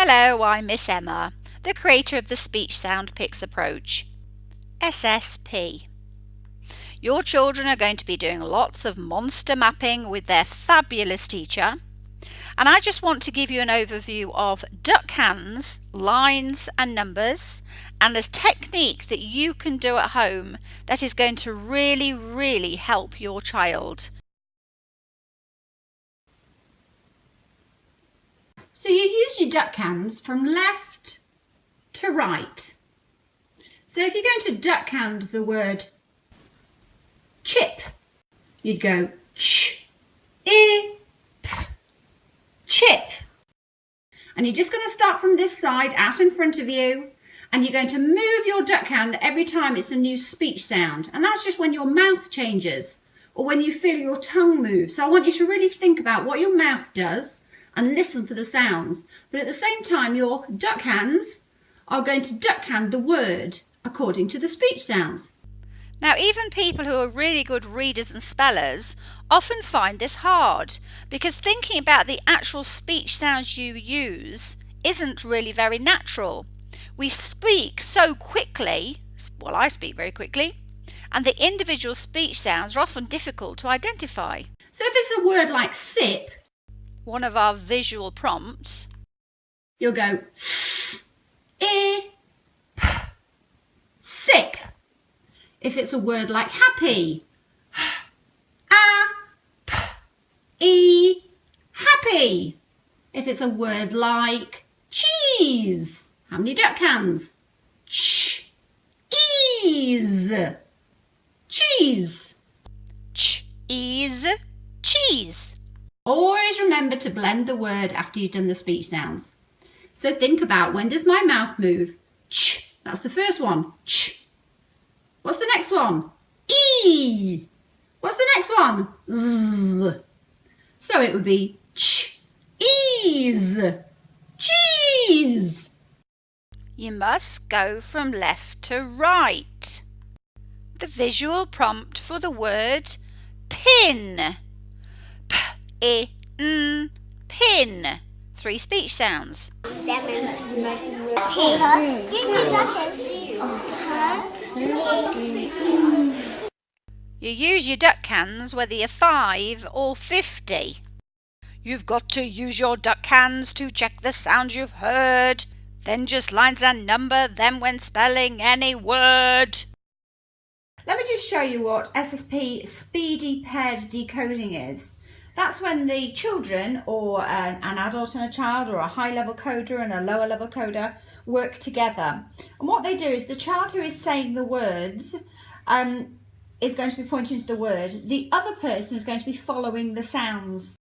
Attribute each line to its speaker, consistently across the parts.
Speaker 1: Hello, I'm Miss Emma, the creator of the Speech Sound Pics approach, SSP. Your children are going to be doing lots of monster mapping with their fabulous teacher, and I just want to give you an overview of duck hands, lines and numbers, and a technique that you can do at home that is going to really help your child.
Speaker 2: So you use your duck hands from left to right. So if you're going to duck hand the word chip, you'd go ch, I, p, chip. And you're just going to start from this side out in front of you, and you're going to move your duck hand every time it's a new speech sound. And that's just when your mouth changes or when you feel your tongue move. So I want you to really think about what your mouth does and listen for the sounds. But at the same time, your duck hands are going to duck hand the word according to the speech sounds.
Speaker 1: Now, even people who are really good readers and spellers often find this hard because thinking about the actual speech sounds you use isn't really very natural. We speak so quickly, well, I speak very quickly, and the individual speech sounds are often difficult to identify.
Speaker 2: So if it's a word like sip,
Speaker 1: one of our visual prompts,
Speaker 2: you'll go s, I, p, sick. If it's a word like happy, a, p, e, happy. If it's a word like cheese, how many duck hands? Ch, ease, cheese.
Speaker 1: Cheese, cheese.
Speaker 2: Always remember to blend the word after you've done the speech sounds. So think about, when does my mouth move? Ch, that's the first one. Ch. What's the next one? E. What's the next one? Z. So it would be ch, ease, cheese.
Speaker 1: You must go from left to right. The visual prompt for the word pin. P-I-N, pin. 3 speech sounds. You use your duck hands whether you're 5 or 50. You've got to use your duck hands to check the sounds you've heard, then just lines and number them when spelling any word.
Speaker 2: Let me just show you what SSP Speedy paired decoding is. That's when the children, or an adult and a child, or a high-level coder and a lower-level coder, work together. And what they do is the child who is saying the words is going to be pointing to the word. The other person is going to be following the sounds.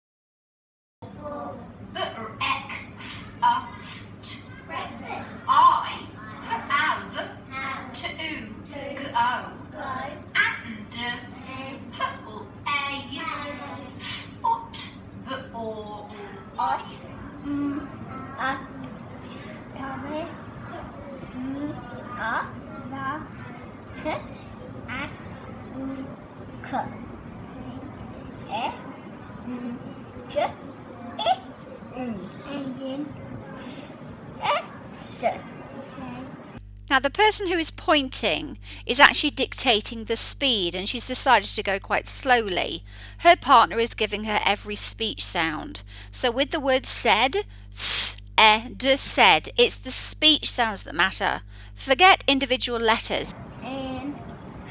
Speaker 1: Now the person who is pointing is actually dictating the speed, and she's decided to go quite slowly. Her partner is giving her every speech sound. So with the word said, s, e, d, said, it's the speech sounds that matter. Forget individual letters.
Speaker 3: And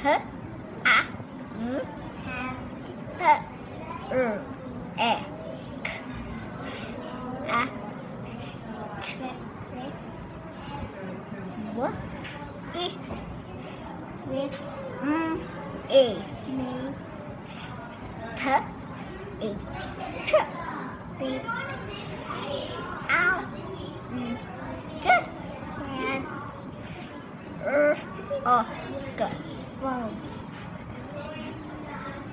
Speaker 3: h, a, m, p, r, e, k, a, s, t, w, I, w, m, e, m, s, p, e, ch, b, ow, m, d, and g, whoa.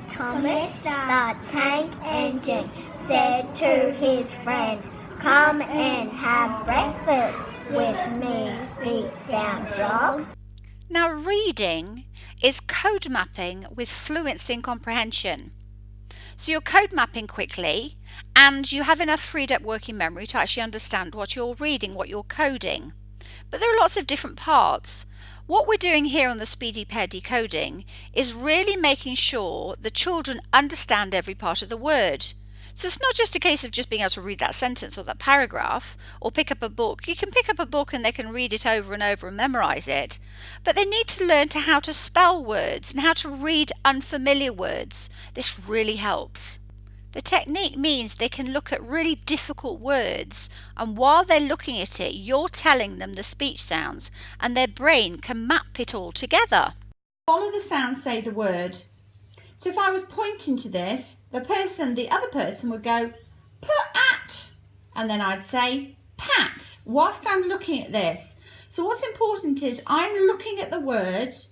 Speaker 3: Thomas the Tank Engine said to his friends, "Come and have breakfast with me, speech sound frog."
Speaker 1: Now reading is code mapping with fluency and comprehension. So you're code mapping quickly and you have enough freed up working memory to actually understand what you're reading, what you're coding. But there are lots of different parts. What we're doing here on the Speedy Pair Decoding is really making sure the children understand every part of the word. So it's not just a case of just being able to read that sentence or that paragraph or pick up a book. You can pick up a book and they can read it over and over and memorize it. But they need to learn how to spell words and how to read unfamiliar words. This really helps. The technique means they can look at really difficult words, and while they're looking at it, you're telling them the speech sounds, and their brain can map it all together.
Speaker 2: Follow the sound, say the word. So if I was pointing to this, the other person would go, put at, and then I'd say pat, whilst I'm looking at this. So what's important is I'm looking at the words.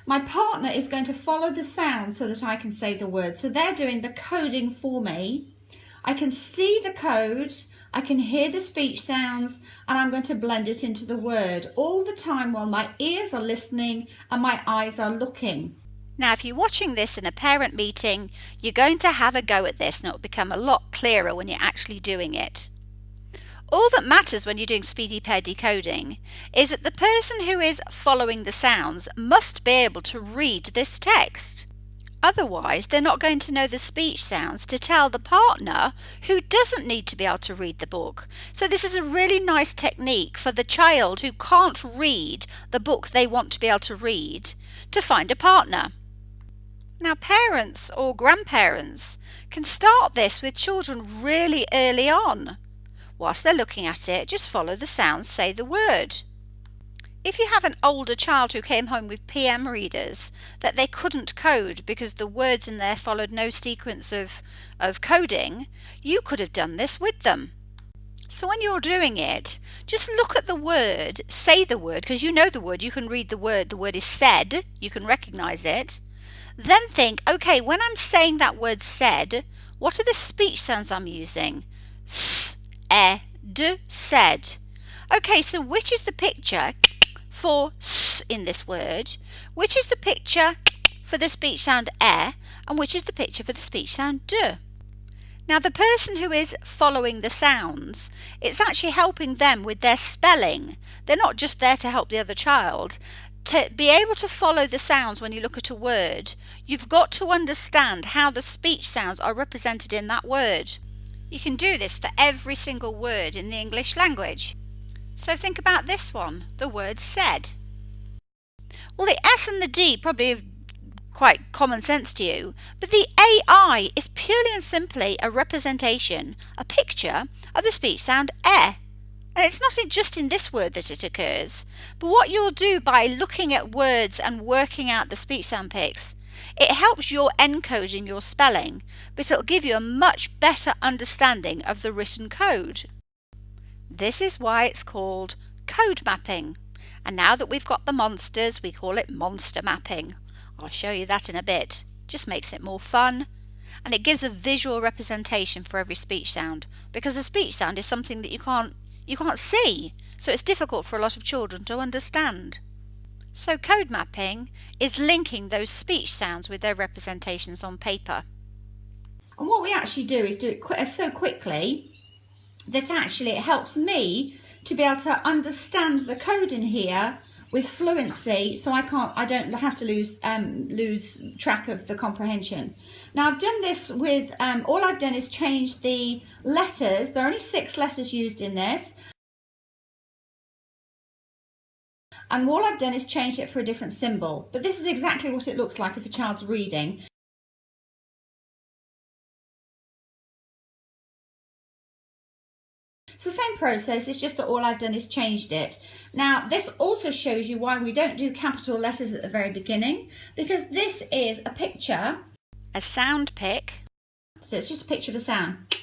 Speaker 2: My partner is going to follow the sound so that I can say the word. So they're doing the coding for me. I can see the code, I can hear the speech sounds, and I'm going to blend it into the word all the time while my ears are listening and my eyes are looking.
Speaker 1: Now, if you're watching this in a parent meeting, you're going to have a go at this and it will become a lot clearer when you're actually doing it. All that matters when you're doing Speedy Pair Decoding is that the person who is following the sounds must be able to read this text. Otherwise, they're not going to know the speech sounds to tell the partner who doesn't need to be able to read the book. So this is a really nice technique for the child who can't read the book they want to be able to read to find a partner. Now, parents or grandparents can start this with children really early on. Whilst they're looking at it, just follow the sounds, say the word. If you have an older child who came home with PM readers that they couldn't code because the words in there followed no sequence of coding, you could have done this with them. So when you're doing it, just look at the word, say the word, because you know the word, you can read the word is said, you can recognize it. Then think, okay, when I'm saying that word said, what are the speech sounds I'm using? S, d, said. Okay, so which is the picture for s in this word? Which is the picture for the speech sound and which is the picture for the speech sound d? Now, the person who is following the sounds, it's actually helping them with their spelling. They're not just there to help the other child. To be able to follow the sounds when you look at a word, you've got to understand how the speech sounds are represented in that word. You can do this for every single word in the English language. So think about this one, the word said. Well, the S and the D probably have quite common sense to you, but the AI is purely and simply a representation, a picture of the speech sound And it's not just in this word that it occurs, but what you'll do by looking at words and working out the speech sound pics, it helps your encoding your spelling, but it'll give you a much better understanding of the written code. This is why it's called code mapping. And now that we've got the monsters, we call it monster mapping. I'll show you that in a bit. Just makes it more fun. And it gives a visual representation for every speech sound, because a speech sound is something that you can't see. So it's difficult for a lot of children to understand. So code mapping is linking those speech sounds with their representations on paper.
Speaker 2: And what we actually do is do it so quickly that actually it helps me to be able to understand the code in here with fluency, so I don't have to lose track of the comprehension. Now, I've done this with, all I've done is change the letters. There are only 6 letters used in this. And all I've done is changed it for a different symbol. But this is exactly what it looks like if a child's reading. It's the same process, it's just that all I've done is changed it. Now, this also shows you why we don't do capital letters at the very beginning, because this is a picture.
Speaker 1: A sound pic.
Speaker 2: So it's just a picture of a sound.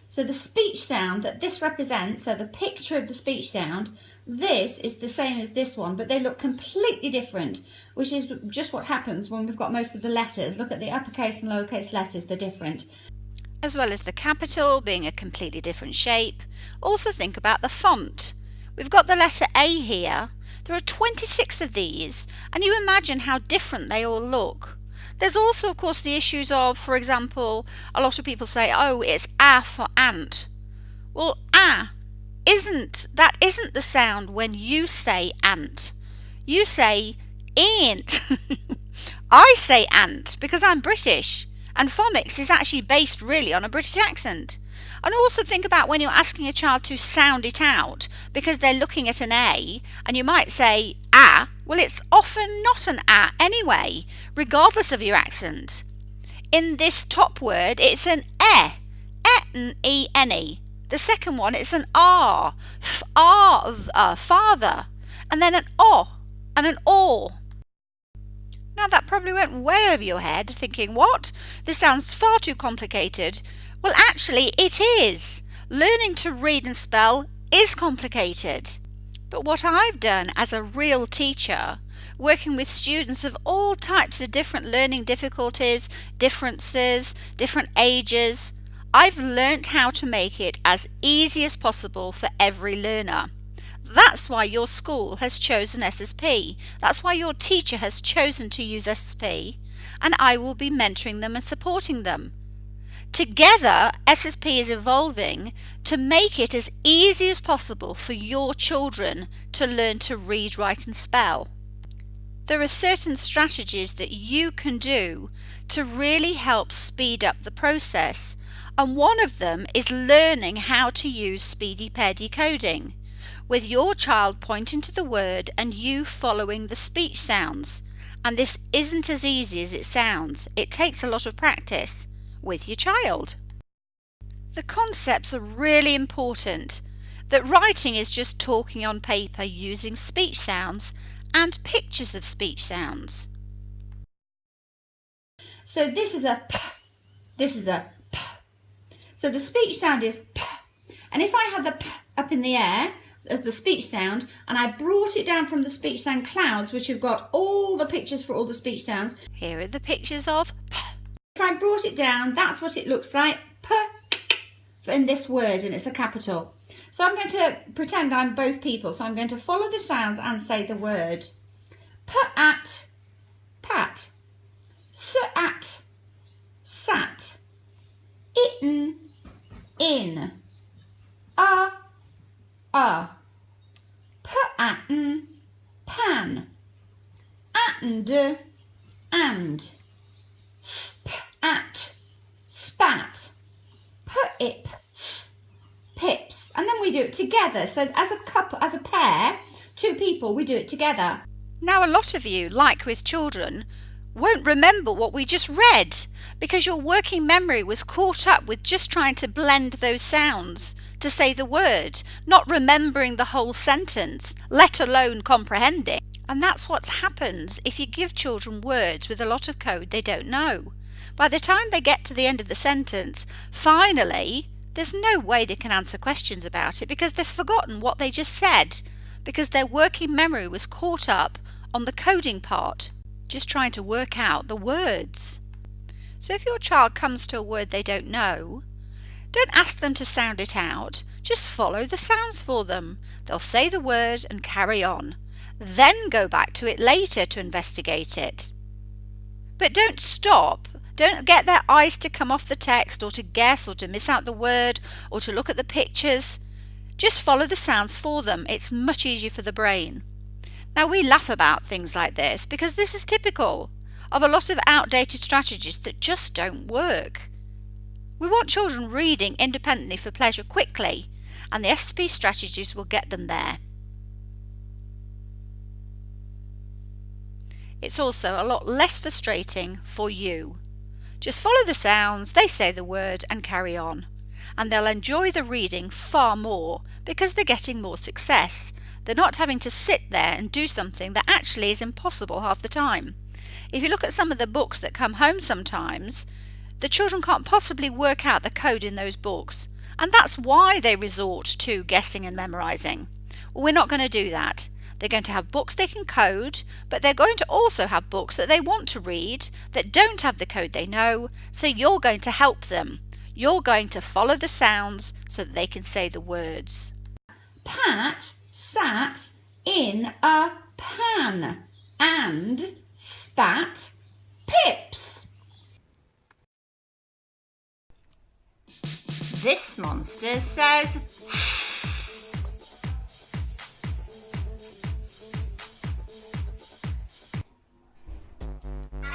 Speaker 2: So the speech sound that this represents, so the picture of the speech sound, this is the same as this one, but they look completely different, which is just what happens when we've got most of the letters. Look at the uppercase and lowercase letters, they're different.
Speaker 1: As well as the capital being a completely different shape. Also think about the font. We've got the letter A here. There are 26 of these, and you imagine how different they all look. There's also, of course, the issues of, for example, a lot of people say, oh, it's A for ant. Well, A isn't the sound when you say ant. You say ain't. I say ant because I'm British, and phonics is actually based really on a British accent. And also think about when you're asking a child to sound it out because they're looking at an A and you might say A. Well, it's often not an A anyway, regardless of your accent. In this top word, it's an E-N-E-N-E. The second one, it's an R, father, and then an O and an O. Now that probably went way over your head, thinking, what? This sounds far too complicated. Well, actually, it is. Learning to read and spell is complicated. But what I've done as a real teacher, working with students of all types of different learning difficulties, differences, different ages, I've learnt how to make it as easy as possible for every learner. That's why your school has chosen SSP. That's why your teacher has chosen to use SSP, and I will be mentoring them and supporting them. Together, SSP is evolving to make it as easy as possible for your children to learn to read, write and spell. There are certain strategies that you can do to really help speed up the process, and one of them is learning how to use Speedy pair decoding, with your child pointing to the word and you following the speech sounds. And this isn't as easy as it sounds. It takes a lot of practice with your child. The concepts are really important, that writing is just talking on paper using speech sounds and pictures of speech sounds.
Speaker 2: So this is a P, this is a P. So the speech sound is P. And if I had the P up in the air as the speech sound, and I brought it down from the speech sound clouds, which have got all the pictures for all the speech sounds.
Speaker 1: Here are the pictures of P.
Speaker 2: If I brought it down, that's what it looks like, P, in this word, and it's a capital. So I'm going to pretend I'm both people. So I'm going to follow the sounds and say the word. P-at, pat. S-at, sat. Itten, in. P-atten, pan. Attend, and. Sp-at, spat. P-ip, pips. And then we do it together. So as a couple, as a pair, two people, we do it together.
Speaker 1: Now a lot of you, like with children, won't remember what we just read because your working memory was caught up with just trying to blend those sounds to say the word, not remembering the whole sentence, let alone comprehending. And that's what happens if you give children words with a lot of code they don't know. By the time they get to the end of the sentence, finally, there's no way they can answer questions about it because they've forgotten what they just said, because their working memory was caught up on the coding part, just trying to work out the words. So if your child comes to a word they don't know, don't ask them to sound it out, just follow the sounds for them. They'll say the word and carry on. Then go back to it later to investigate it. But don't stop. Don't get their eyes to come off the text or to guess or to miss out the word or to look at the pictures. Just follow the sounds for them. It's much easier for the brain. Now we laugh about things like this because this is typical of a lot of outdated strategies that just don't work. We want children reading independently for pleasure quickly, and the SSP strategies will get them there. It's also a lot less frustrating for you. Just follow the sounds, they say the word and carry on. And they'll enjoy the reading far more because they're getting more success. They're not having to sit there and do something that actually is impossible half the time. If you look at some of the books that come home sometimes, the children can't possibly work out the code in those books. And that's why they resort to guessing and memorizing. Well, we're not going to do that. They're going to have books they can code, but they're going to also have books that they want to read that don't have the code they know, so you're going to help them. You're going to follow the sounds so that they can say the words.
Speaker 2: Pat sat in a pan and spat pips.
Speaker 4: This monster says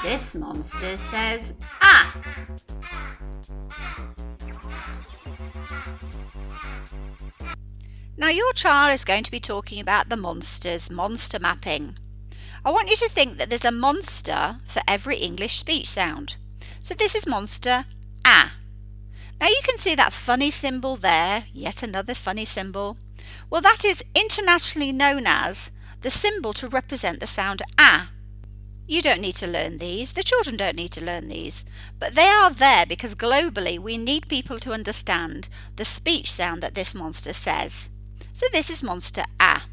Speaker 4: This monster says ah.
Speaker 1: Now your child is going to be talking about the monsters, monster mapping. I want you to think that there's a monster for every English speech sound. So this is monster ah. Now you can see that funny symbol there, yet another funny symbol. Well, that is internationally known as the symbol to represent the sound ah. You don't need to learn these, the children don't need to learn these, but they are there because globally we need people to understand the speech sound that this monster says. So this is monster ah.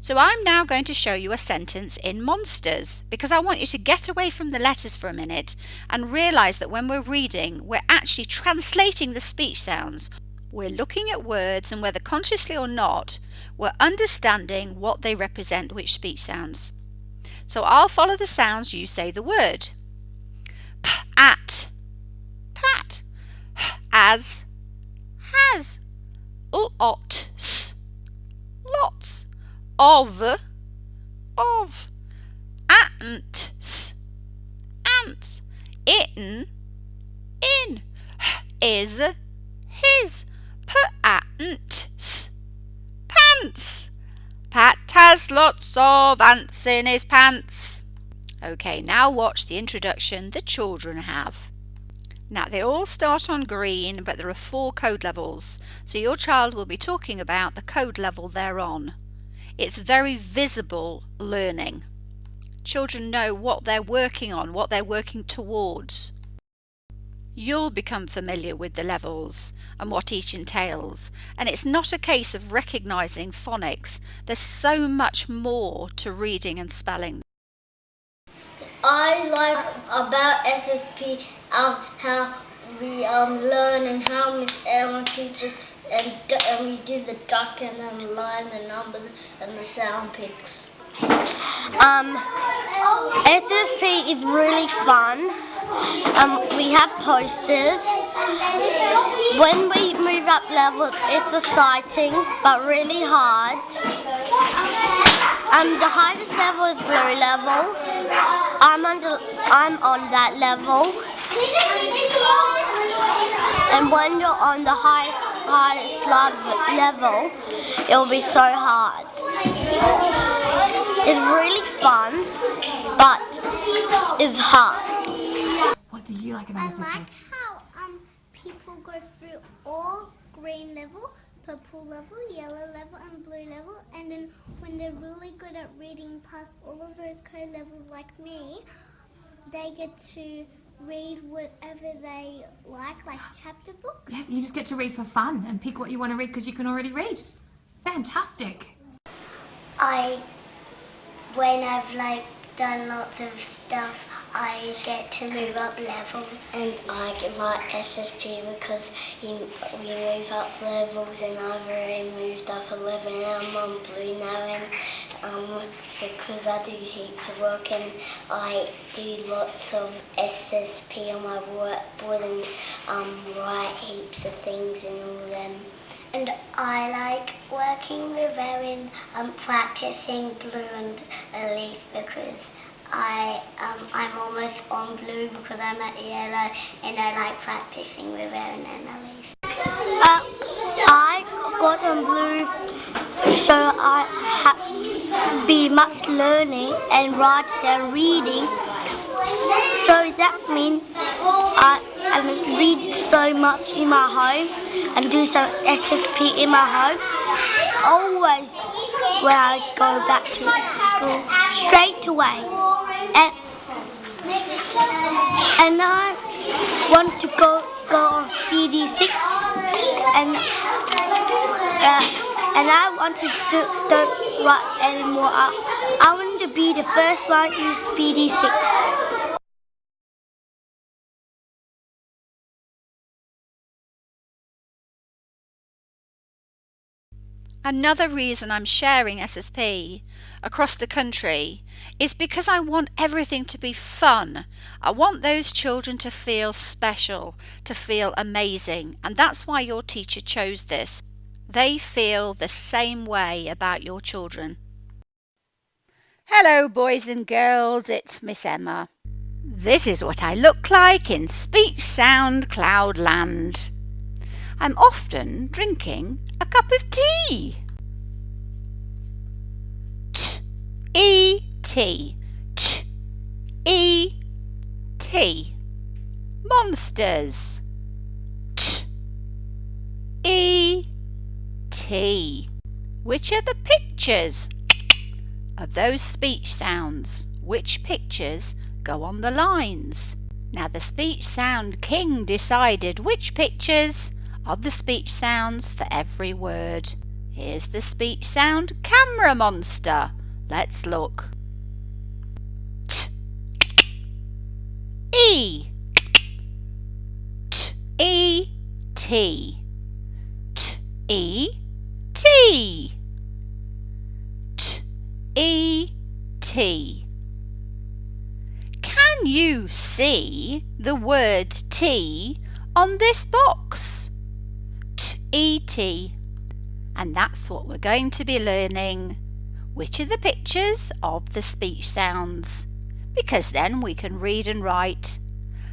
Speaker 1: So I'm now going to show you a sentence in monsters because I want you to get away from the letters for a minute and realise that when we're reading, we're actually translating the speech sounds. We're looking at words and whether consciously or not, we're understanding what they represent, which speech sounds. So I'll follow the sounds, you say the word. P, at, pat, h, as, has, lot, s, lots, of, ants, ants, in, in, is, his, pants, pants. Pat has lots of ants in his pants. Okay, now watch the introduction the children have. Now they all start on green, but there are 4 code levels, so your child will be talking about the code level they're on. It's very visible learning. Children know what they're working on, what they're working towards. You'll become familiar with the levels and what each entails, and it's not a case of recognising phonics. There's so much more to reading and spelling.
Speaker 3: I like about SSP how we learn and how Miss Ellen teaches and we do the duck and then the line, the numbers and the sound picks. SSP is really fun. We have posters. When we move up levels, it's exciting but really hard. The highest level is blue level. I'm on that level. And when you're on the highest level, it'll be so hard. It's really fun, but it's hard.
Speaker 2: What do you like about SSP?
Speaker 5: I like how people go through all green level, purple level, yellow level and blue level, and then when they're really good at reading past all of those code levels like me, they get to read whatever they like chapter books.
Speaker 2: Yeah, you just get to read for fun and pick what you want to read because you can already read. Fantastic.
Speaker 3: When I've done lots of stuff, I get to move up levels, and I like SSP because we move up levels, and I've already moved up a level and I'm on blue now, and because I do heaps of work and I do lots of SSP on my workboard and write heaps of things and all them. And I like working with Erin, practicing blue and a leaf because I'm almost on blue because I'm at yellow, and I like practicing with Erin and a leaf. I got on blue, so I have to be much learning and writing and reading. So that means I read so much in my home and do some SSP in my home. Always when I go back to school, straight away. And I want to go on Speedy 6 and I want to don't write anymore. I want to be the first one in Speedy 6.
Speaker 1: Another reason I'm sharing SSP across the country is because I want everything to be fun. I want those children to feel special, to feel amazing, and that's why your teacher chose this. They feel the same way about your children. Hello boys and girls, it's Miss Emma. This is what I look like in speech sound cloudland. I'm often drinking a cup of tea. T-E-T, T-E-T. Monsters. T-E-T. Which are the pictures of those speech sounds? Which pictures go on the lines? Now the speech sound king decided which pictures of the speech sounds for every word. Here's the speech sound camera monster. Let's look. T-E, T-E-T, T-E-T, T-E-T. Can you see the word T on this box? T-E-T. And that's what we're going to be learning. Which are the pictures of the speech sounds? Because then we can read and write.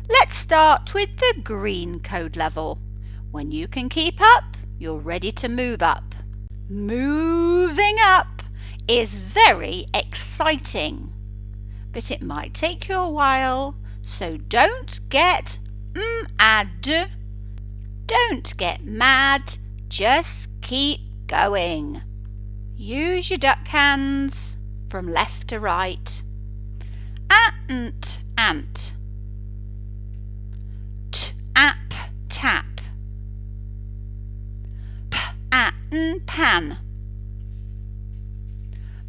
Speaker 1: Let's start with the green code level. When you can keep up, you're ready to move up. Moving up is very exciting, but it might take you a while, so don't get mad. Don't get mad, just keep going. Use your duck hands from left to right. Ant, ant. Ap, tap. P-at-n, pan.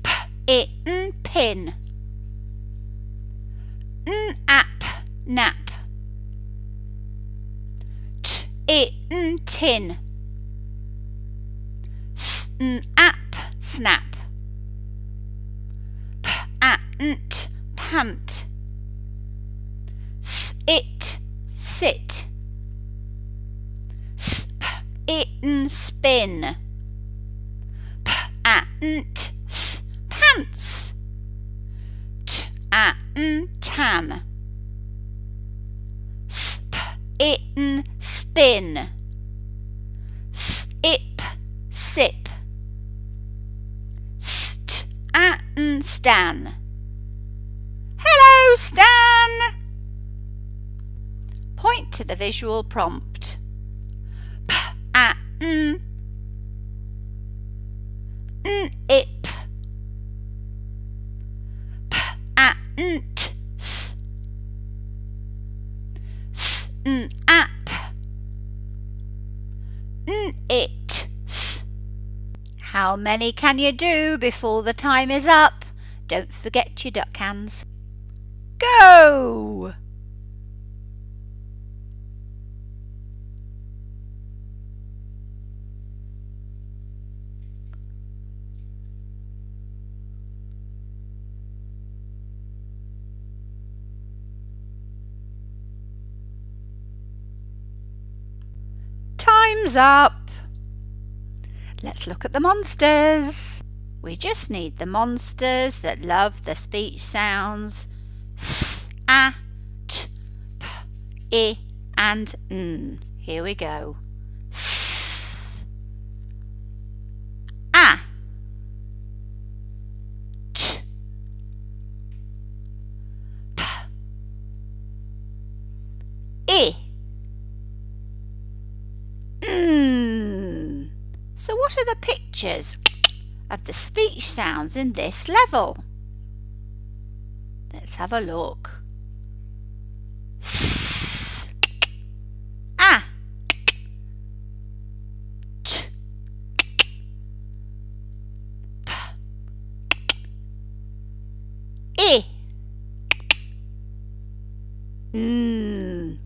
Speaker 1: P-it-n, pin. N-ap, nap. T-it-n, tin. S-n-ap, snap. P-at-nt, pant. S-it, sit. S-p-it-n, spin. P-at-nt, pants. T-at-n, tan. S-p-it-n, spin. S-ip, sip. St-at-n, stan. Hello, Stan! Point to the visual prompt. P-at-n, n-ip. P-at-nt, s-n-ap. N-it. How many can you do before the time is up? Don't forget your duck hands. Go! Time's up. Let's look at the monsters. We just need the monsters that love the speech sounds s, a, t, p, I, and n. Here we go. S, a, t, p, I, n. So what are the pictures of the speech sounds in this level? Let's have a look. S, a, t, p, I, n.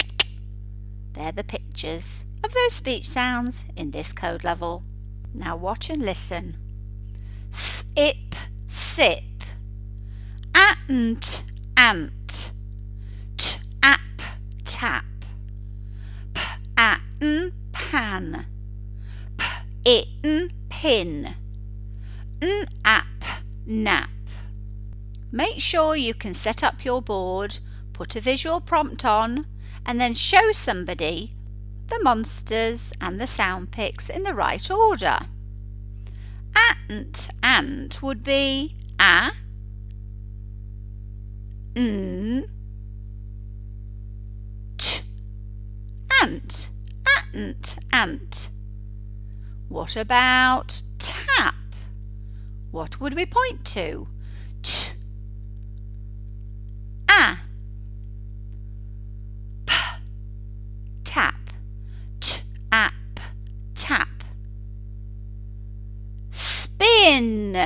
Speaker 1: They're the pictures of those speech sounds in this code level. Now watch and listen. Sip, sip. Ant, ant. Tap, tap. Patten, pan. Itten, pin. Ap, nap. Make sure you can set up your board, put a visual prompt on, and then show somebody the monsters and the sound picks in the right order. Ant would be a, n, t. Ant, ant. What about tap? What would we point to? T, a, p, tap, ap, tap. Spin,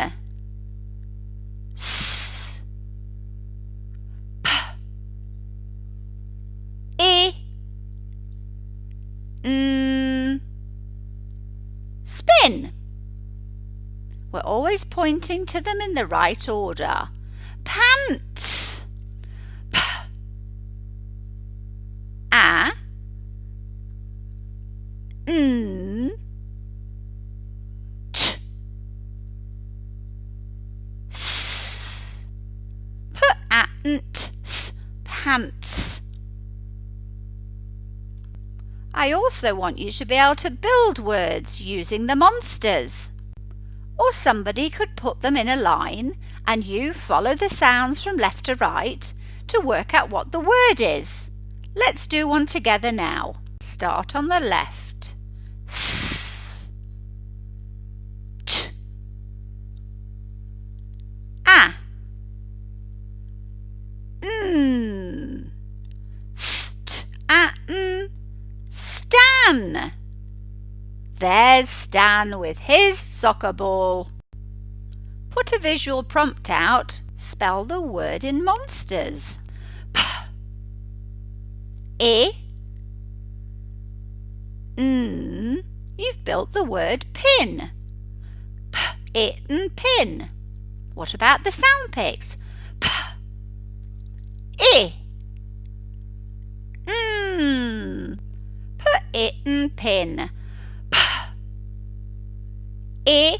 Speaker 1: s, p, I, n. Spin. We're always pointing to them in the right order. Pants. P, a, n, t, s. Pants, pants. I also want you to be able to build words using the monsters. Or somebody could put them in a line and you follow the sounds from left to right to work out what the word is. Let's do one together now. Start on the left. S, t, a, n, st, a, n, Stan. There's Stan with his soccer ball. Put a visual prompt out. Spell the word in monsters. P, I, n. You've built the word pin. P, it, and pin. What about the sound picks? P, I, n. Put it in pin. P, I,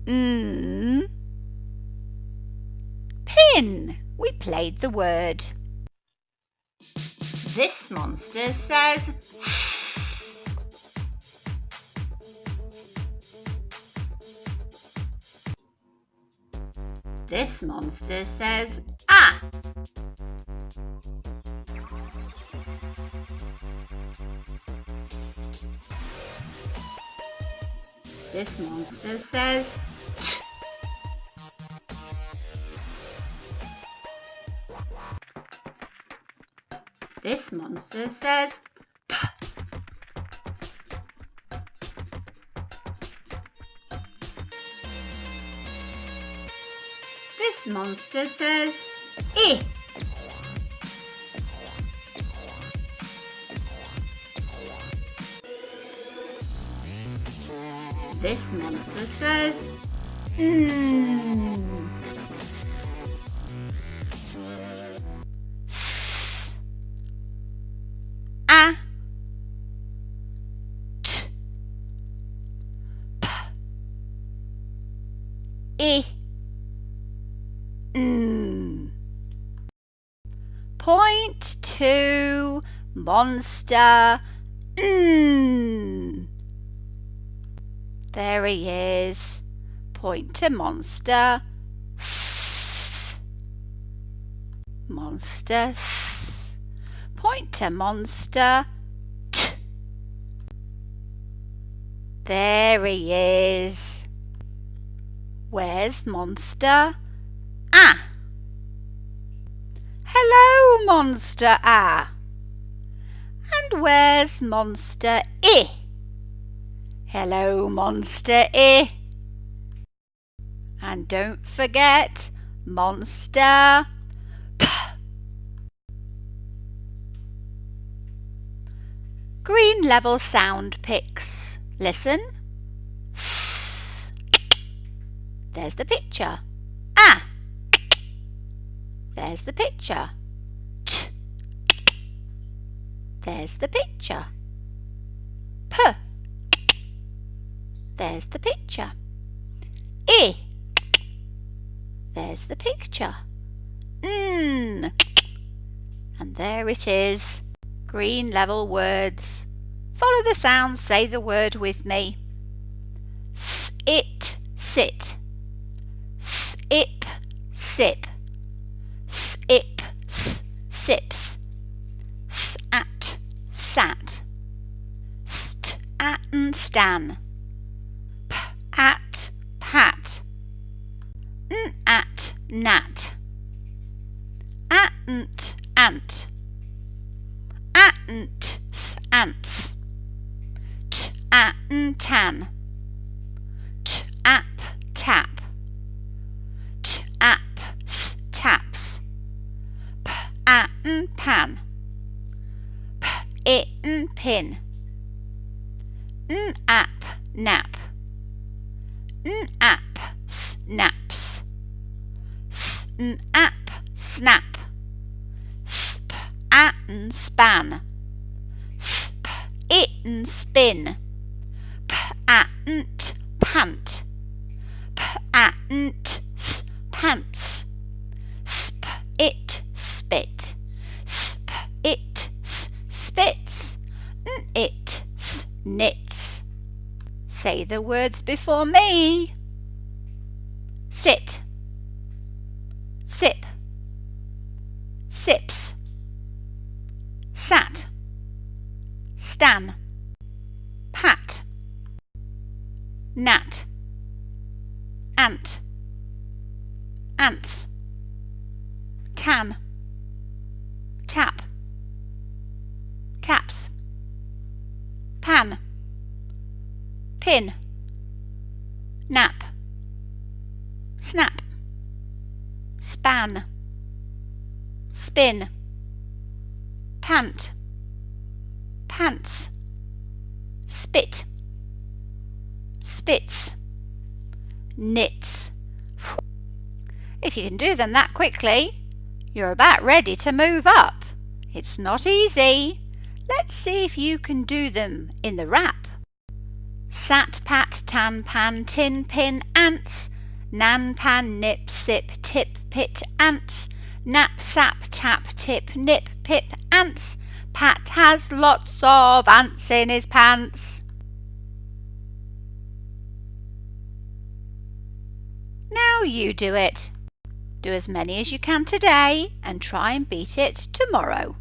Speaker 1: n. Pin. We played the word.
Speaker 4: This monster says This monster says ah. This monster says t. This monster says p. This monster says I. This monster says
Speaker 1: S, a, t, p, I, n. Point to monster n. There he is. Point to monster s. Monster s. Point to monster t. There he is. Where's monster a? Hello, monster a. And where's monster I? Hello, monster I. And don't forget monster p. Green level sound picks. Listen. S. There's the picture. Ah. There's the picture. T. There's the picture. P. There's the picture. I. There's the picture. N. And there it is. Green level words. Follow the sounds, say the word with me. Sit, sit. Sip, sip. Sip, sips. Sat, sat. St and stan. P at pat. N at nat. Ant ant. Ant ants. T and tan. T ap tap. T ap taps. P and pan. P it pin. N ap nap. N ap snaps. Sn ap snap. Sp and span. Sp it spin. P and pant. P and pants. Sp it spit. Sp it spits. N it knits. Say the words before me. Sit. Sip. Sips. Sat. Stan. Pat. Nat. Ant. Ants. Tan. Tap. Taps. Pan. Pin. Nap. Snap. Span. Spin. Pant. Pants. Spit. Spits. Knits. If you can do them that quickly, you're about ready to move up. It's not easy. Let's see if you can do them in the rap. Sat, pat, tan, pan, tin, pin, ants. Nan, pan, nip, sip, tip, pit, ants. Nap, sap, tap, tip, nip, pip, ants. Pat has lots of ants in his pants. Now you do it. Do as many as you can today and try and beat it tomorrow.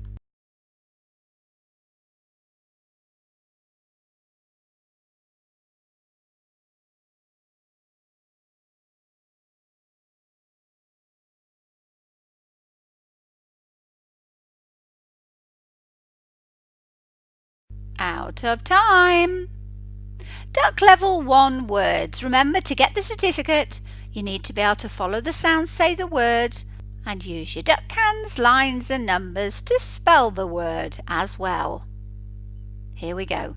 Speaker 1: Out of time. Duck level 1 words. Remember, to get the certificate, you need to be able to follow the sounds, say the word, and use your duck cans, lines and numbers to spell the word as well. Here we go.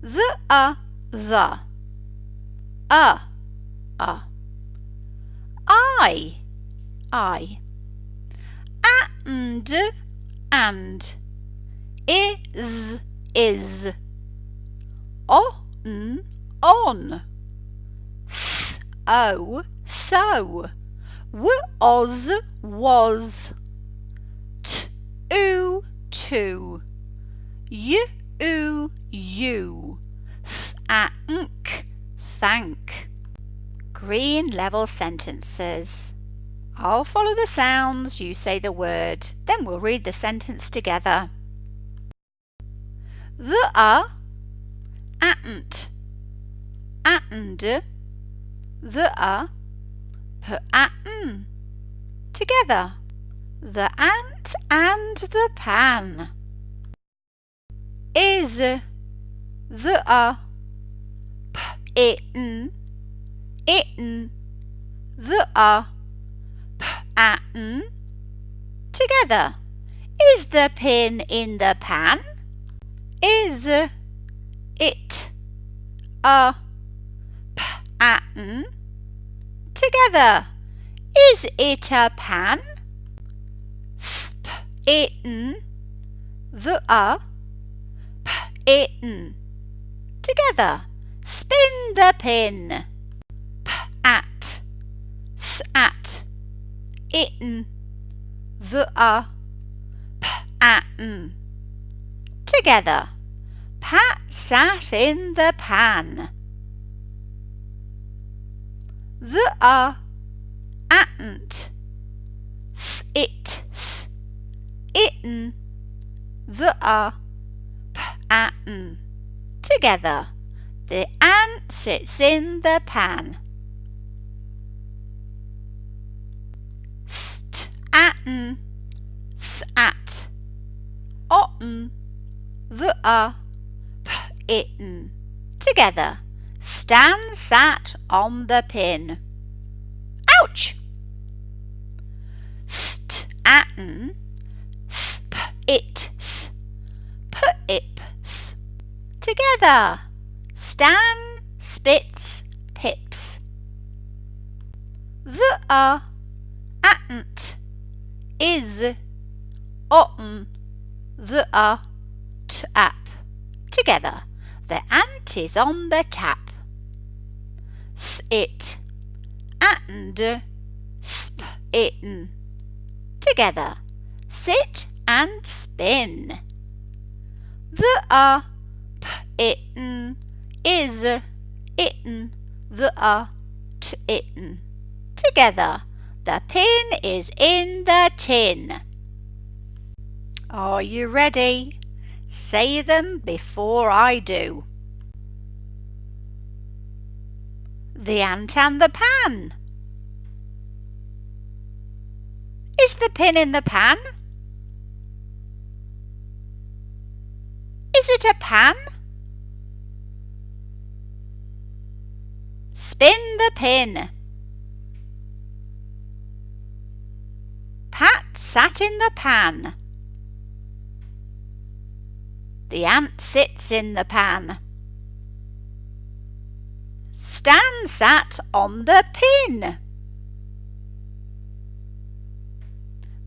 Speaker 1: The. I. And. Is. On. So. Was. To. You. Thank. Green level sentences. I'll follow the sounds, you say the word, then we'll read the sentence together. The ant. The together. The ant and the pan. Is the itten the pan together. Is the pin in the pan? Is it a, p, a, n. Together. Is it a pan? Sp, it, n. The a, p, it, n. Together. Spin the pin. P, at, s, at. It, the a, p, at, n. Together. Pat sat in the pan. The a, atn't. S, it, s. It'n. The a, p, at, n. Together. The ant sits in the pan. St, at'n. S, at. Ot'n. The a, p, it'n. Together. Stan sat on the pin. Ouch! St, at'n. Sp, it, s. P, ip, s. Together. Stan spits pips. The a, atn't. Is, ot'n. The a, t, ap. Together. The ant is on the tap. S, it, at'nd. Sp, it'n. Together. Sit and spin. The a, p, it'n. Is, it'n. The a, t, it'n. Together. The pin is in the tin. Are you ready? Say them before I do. The ant and the pan. Is the pin in the pan? Is it a pan? Spin the pin. Pat sat in the pan. The ant sits in the pan. Stan sat on the pin.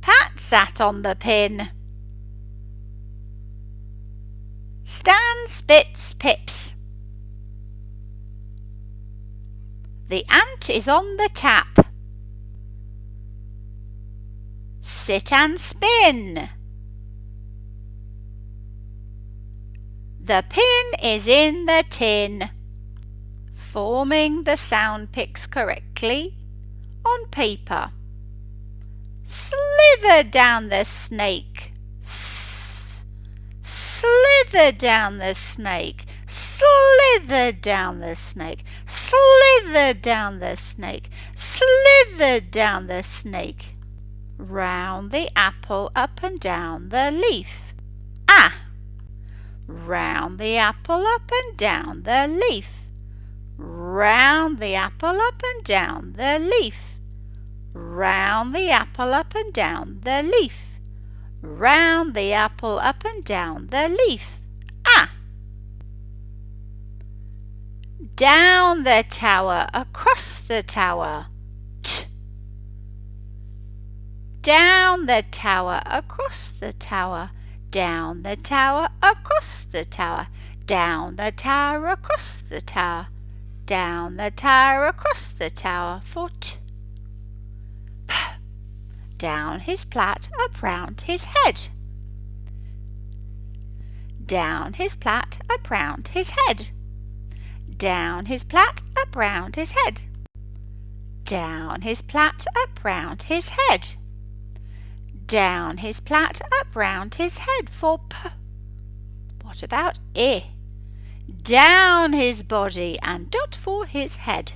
Speaker 1: Pat sat on the pin. Stan spits pips. The ant is on the tap. Sit and spin. The pin is in the tin. Forming the sound picks correctly on paper. Slither down the snake. Slither down the snake. Slither down the snake. Slither down the snake. Slither down the snake. Round the apple, up and down the leaf. Ah! Round the apple, up and down the leaf. Round the apple, up and down the leaf. Round the apple, up and down the leaf. Round the apple, up and down the leaf. Ah! Down the tower, across the tower. T. Down the tower, across the tower. Down the tower, across the tower. Down the tower, across the tower. Down the tower, across the tower. For t. P. Down his plat, up round his head. Down his plat, up round his head. Down his plat, up round his head. Down his plat, up round his head. Down his plat, up round his head. For p. What about I? Down his body and dot for his head.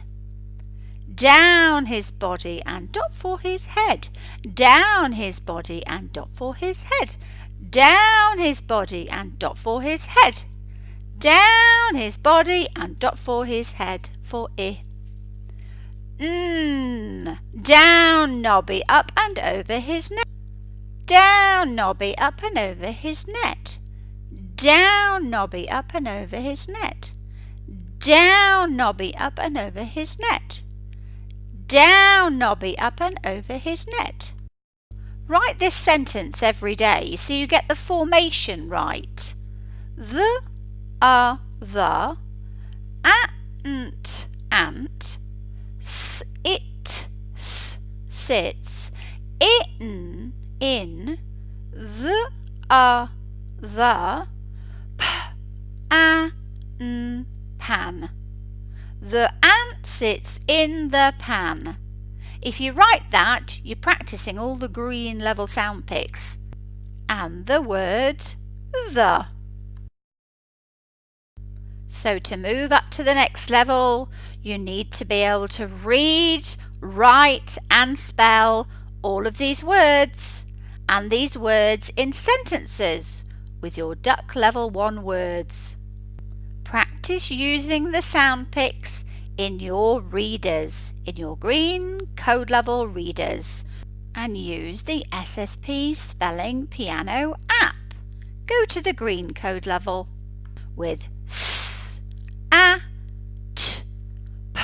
Speaker 1: Down his body and dot for his head. Down his body and dot for his head. Down his body and dot for his head. Down his body and dot for his head. For I. Down Nobby, up and over his net. Down Nobby, up and over his net. Down Nobby, up and over his net. Down Nobby, up and over his net. Down Nobby, up and over his net. Write this sentence every day so you get the formation right. The, the, ant, it, sits, in, the, pan. The ant sits in the pan. If you write that, you're practicing all the green level sound picks and the word the. So to move up to the next level, you need to be able to read, write and spell all of these words and these words in sentences with your duck level 1 words. Practice using the sound picks in your readers, in your green code level readers, and use the SSP Spelling Piano app. Go to the green code level with S, A, T, P,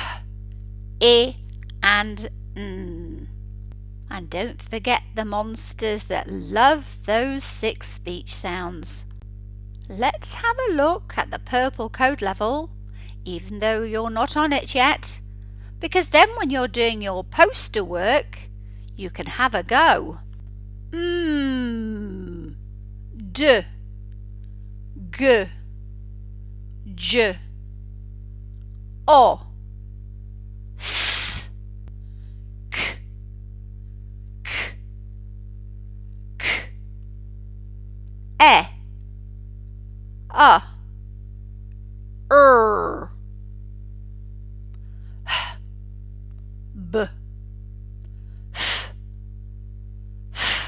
Speaker 1: I and N. And don't forget the monsters that love those 6 speech sounds. Let's have a look at the purple code level, even though you're not on it yet, because then when you're doing your poster work, you can have a go. D, G, J, O, S, K, K, K, E, B, F, F,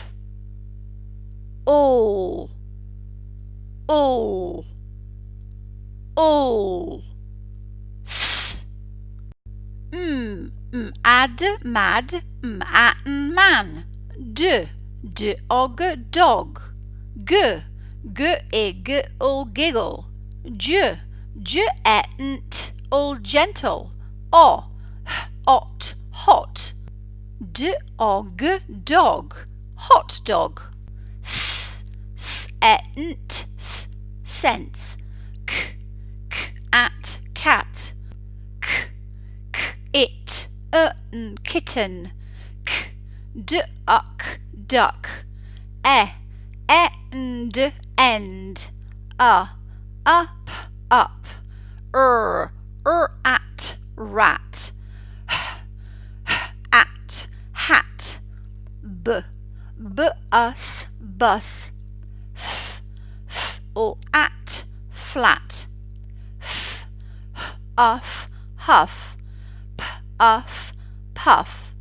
Speaker 1: O, S, ad, mad, atten, man, og, dog, g, ig, giggle, j, etent, gentle, ot, hot, og, dog, hot dog, etent, sense, at, cat, it, kitten, duck, end, up, at, rat, at, hat, us, bus, at, flat, huff, puff,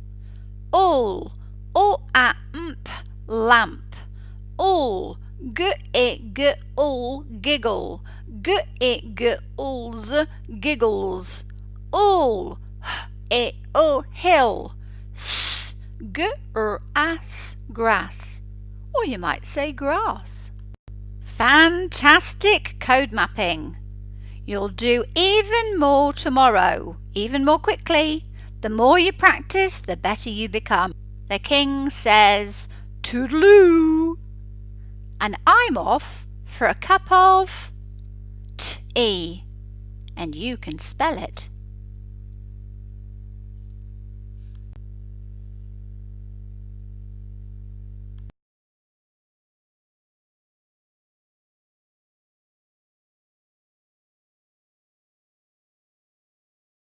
Speaker 1: all at, lamp, all, all, giggle, giggles, all, hill, ass, grass, or you might say grass. Fantastic code mapping! You'll do even more tomorrow, even more quickly. The more you practice, the better you become. The king says, toodaloo! And I'm off for a cup of tea, and you can spell it.